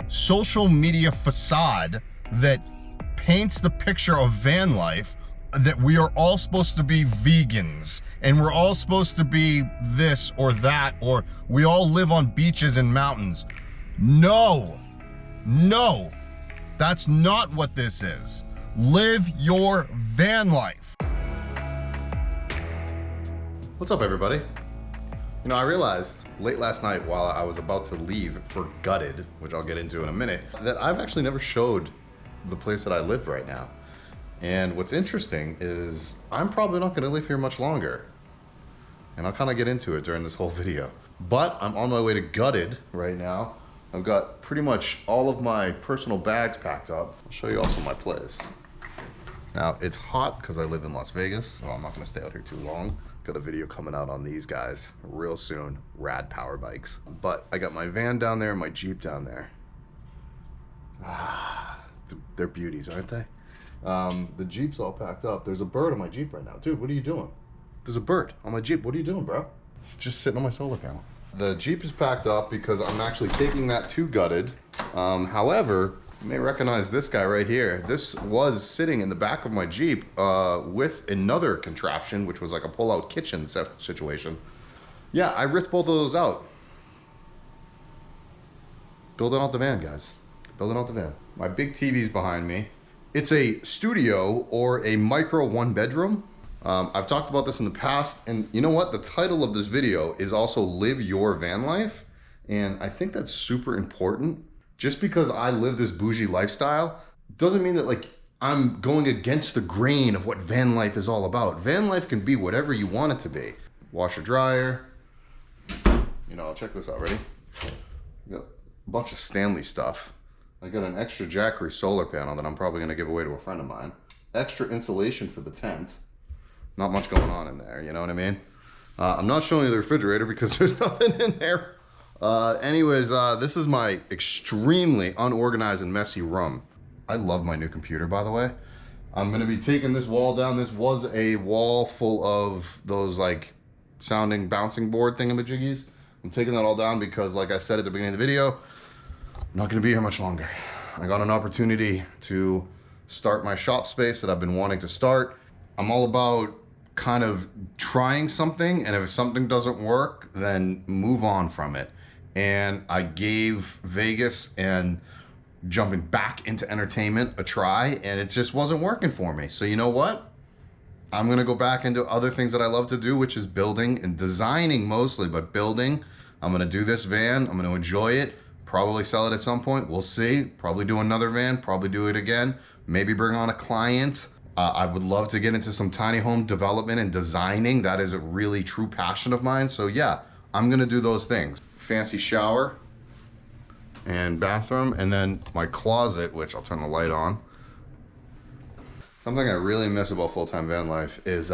social media facade that paints the picture of van life, that we are all supposed to be vegans and we're all supposed to be this or that, or we all live on beaches and mountains. No, that's not what this is. Live your van life. What's up, everybody? You know, I realized late last night while I was about to leave for Gutted, which I'll get into in a minute, that I've actually never showed the place that I live right now. And what's interesting is I'm probably not gonna live here much longer. And I'll kind of get into it during this whole video. But I'm on my way to Gutted right now. I've got pretty much all of my personal bags packed up. I'll show you also my place. Now, it's hot because I live in Las Vegas, so I'm not gonna stay out here too long. Got a video coming out on these guys real soon, rad power bikes. But I got my van down there and my Jeep down there. They're beauties, aren't they? The Jeep's all packed up. There's a bird on my Jeep right now. Dude, what are you doing? There's a bird on my Jeep. What are you doing, bro? It's just sitting on my solar panel. The Jeep is packed up because I'm actually taking that to Gutted. However, you may recognize this guy right here. This was sitting in the back of my Jeep with another contraption, which was like a pull-out kitchen situation. Yeah, I ripped both of those out. Building out the van, guys. Building out the van. My big TV's behind me. It's a studio or a micro one bedroom. I've talked about this in the past, and you know what? The title of this video is also Live Your Van Life. And I think that's super important. Just because I live this bougie lifestyle doesn't mean that like I'm going against the grain of what van life is all about. Van life can be whatever you want it to be. Washer dryer. You know, check this out, ready? Got a bunch of Stanley stuff. I got an extra Jackery solar panel that I'm probably gonna give away to a friend of mine. Extra insulation for the tent. Not much going on in there, you know what I mean? I'm not showing you the refrigerator because there's nothing in there. Anyways, this is my extremely unorganized and messy room. I love my new computer, by the way. I'm gonna be taking this wall down. This was a wall full of those like sounding bouncing board thingamajiggies. I'm taking that all down because, like I said at the beginning of the video, I'm not gonna be here much longer. I got an opportunity to start my shop space that I've been wanting to start. I'm all about kind of trying something, and if something doesn't work, then move on from it. And I gave Vegas and jumping back into entertainment a try, and it just wasn't working for me. So you know what? I'm gonna go back into other things that I love to do, which is building and designing mostly, but building. I'm gonna do this van, I'm gonna enjoy it, probably sell it at some point, we'll see. Probably do another van, probably do it again, maybe bring on a client. I would love to get into some tiny home development and designing. That is a really true passion of mine. So yeah, I'm gonna do those things. Fancy shower and bathroom, and then my closet, which I'll turn the light on. Something I really miss about full-time van life is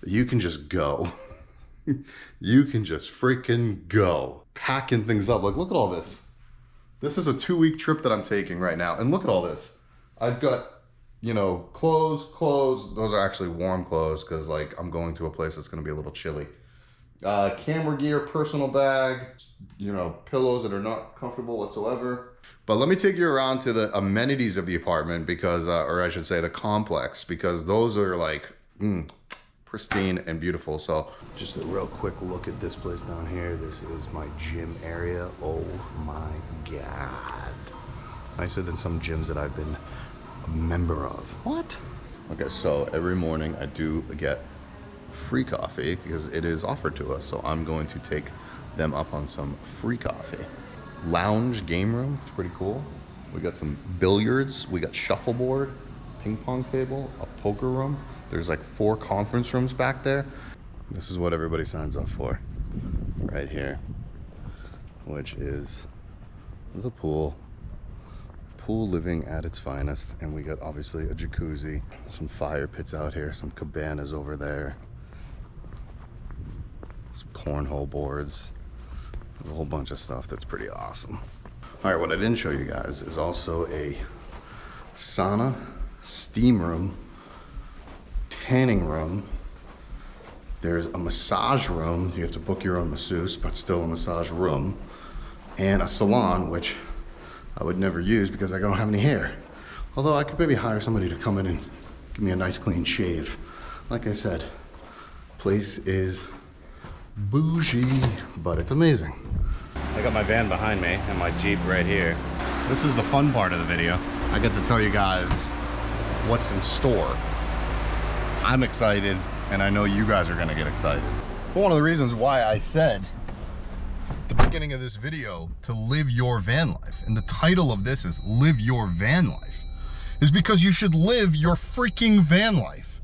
you can just go. You can just freaking go. Packing things up, like look at all this. This is a 2-week trip that I'm taking right now, and look at all this. I've got, you know, clothes. Those are actually warm clothes because like I'm going to a place that's gonna be a little chilly. Camera gear, personal bag, you know, pillows that are not comfortable whatsoever. But let me take you around to the amenities of the apartment because, or I should say the complex, because those are like pristine and beautiful. So just a real quick look at this place down here. This is my gym area. Oh my God. Nicer than some gyms that I've been a member of. What? Okay, so every morning I do get free coffee because it is offered to us. So I'm going to take them up on some free coffee. Lounge game room, it's pretty cool. We got some billiards, we got shuffleboard, ping pong table, a poker room. There's like 4 conference rooms back there. This is what everybody signs up for right here, which is the pool. Pool living at its finest. And we got obviously a jacuzzi, some fire pits out here, some cabanas over there, some cornhole boards, a whole bunch of stuff that's pretty awesome. All right, what I didn't show you guys is also a sauna, steam room, tanning room. There's a massage room. You have to book your own masseuse, but still a massage room. And a salon, which I would never use because I don't have any hair. Although I could maybe hire somebody to come in and give me a nice clean shave. Like I said, place is bougie, but it's amazing. I got my van behind me and my Jeep right here. This is the fun part of the video. I get to tell you guys what's in store. I'm excited, and I know you guys are gonna get excited. One of the reasons why I said at the beginning of this video to live your van life, and the title of this is Live Your Van Life, is because you should live your freaking van life.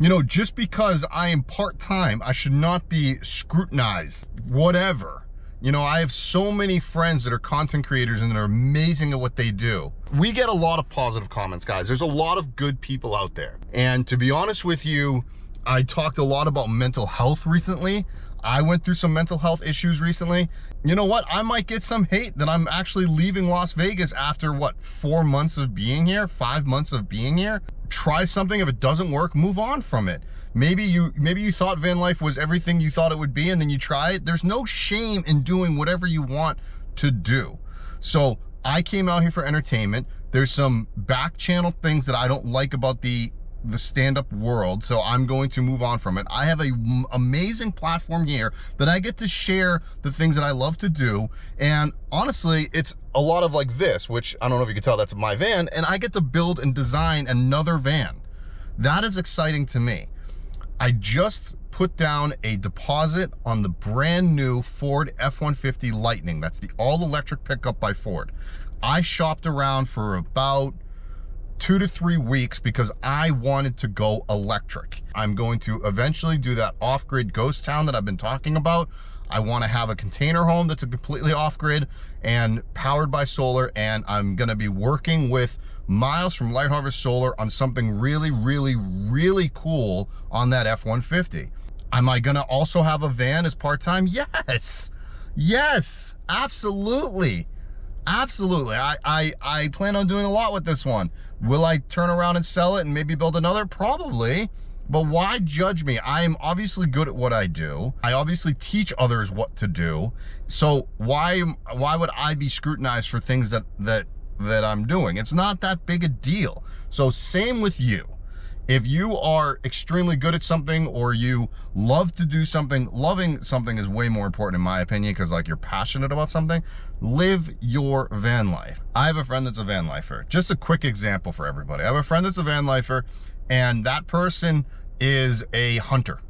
You know, just because I am part-time, I should not be scrutinized, whatever. You know, I have so many friends that are content creators and they're amazing at what they do. We get a lot of positive comments, guys. There's a lot of good people out there. And to be honest with you, I talked a lot about mental health recently. I went through some mental health issues recently. You know what? I might get some hate that I'm actually leaving Las Vegas after what, 4 months of being here, 5 months of being here. Try something. If it doesn't work, move on from it. Maybe you thought van life was everything you thought it would be, and then you try it. There's no shame in doing whatever you want to do. So I came out here for entertainment. There's some back channel things that I don't like about the stand-up world, so I'm going to move on from it. I have an amazing platform here that I get to share the things that I love to do, and honestly, it's a lot of like this, which I don't know if you can tell, that's my van, and I get to build and design another van. That is exciting to me. I just put down a deposit on the brand new Ford F-150 Lightning. That's the all-electric pickup by Ford. I shopped around for about 2 to 3 weeks because I wanted to go electric. I'm going to eventually do that off-grid ghost town that I've been talking about. I want to have a container home that's a completely off-grid and powered by solar, and I'm going to be working with Miles from Light Harvest Solar on something really, really, really cool on that F-150. Am I going to also have a van as part-time? Yes. Yes, absolutely. Absolutely. I plan on doing a lot with this one. Will I turn around and sell it and maybe build another? Probably. But why judge me? I am obviously good at what I do. I obviously teach others what to do. So why would I be scrutinized for things that I'm doing? It's not that big a deal. So same with you. If you are extremely good at something or you love to do something, loving something is way more important in my opinion, because like you're passionate about something. Live your van life. I have a friend that's a van lifer. Just a quick example for everybody. I have a friend that's a van lifer, and that person is a hunter.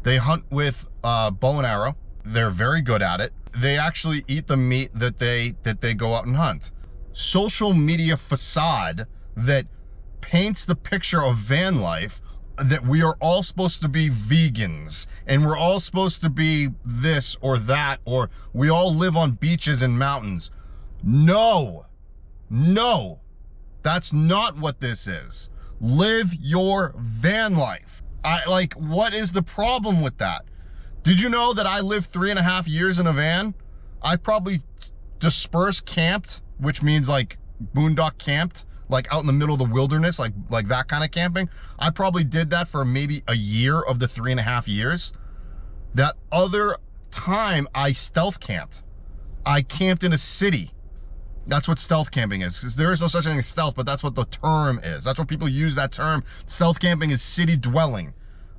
They hunt with bow and arrow. They're very good at it. They actually eat the meat that they go out and hunt. Social media facade that paints the picture of van life that we are all supposed to be vegans and we're all supposed to be this or that, or we all live on beaches and mountains. No, that's not what this is. Live your van life. What is the problem with that? Did you know that I lived 3.5 years in a van? I probably dispersed camped, which means like boondock camped, like out in the middle of the wilderness, like that kind of camping. I probably did that for maybe a year of the 3.5 years. That other time I stealth camped. I camped in a city. That's what stealth camping is, because there is no such thing as stealth, but that's what the term is. That's what people use that term. Stealth camping is city dwelling.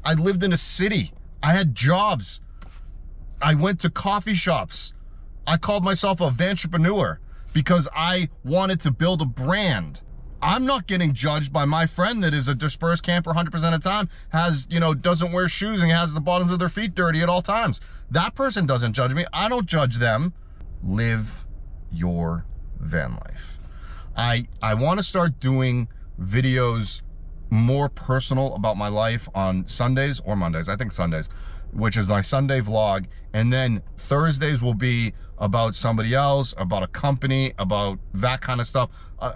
I lived in a city. I had jobs. I went to coffee shops. I called myself a vantrepreneur because I wanted to build a brand. I'm not getting judged by my friend that is a dispersed camper 100% of the time, has, you know, doesn't wear shoes and has the bottoms of their feet dirty at all times. That person doesn't judge me. I don't judge them. Live your van life. I want to start doing videos more personal about my life on Sundays or Mondays. I think Sundays, which is my Sunday vlog. And then Thursdays will be about somebody else, about a company, about that kind of stuff.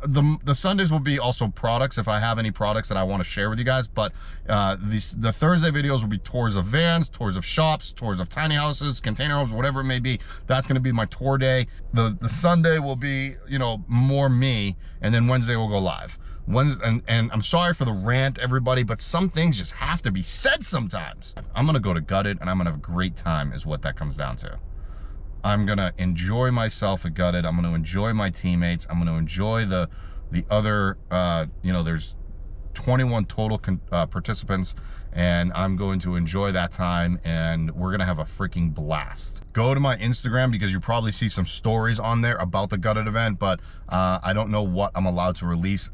The Sundays will be also products, if I have any products that I want to share with you guys. But the Thursday videos will be tours of vans, tours of shops, tours of tiny houses, container homes, whatever it may be. That's going to be my tour day. The Sunday will be, you know, more me, and then Wednesday will go live. And I'm sorry for the rant, everybody, but some things just have to be said sometimes. I'm gonna go to Gutted and I'm gonna have a great time is what that comes down to. I'm gonna enjoy myself at Gutted. I'm gonna enjoy my teammates. I'm gonna enjoy the other, you know, there's 21 total participants, and I'm going to enjoy that time, and we're gonna have a freaking blast. Go to my Instagram because you probably see some stories on there about the Gutted event, but I don't know what I'm allowed to release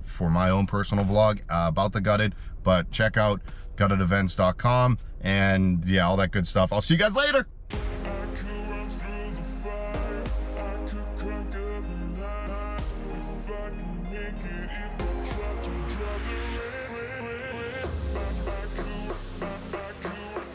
for my own personal vlog about the Gutted, but check out guttedevents.com and yeah, all that good stuff. I'll see you guys later.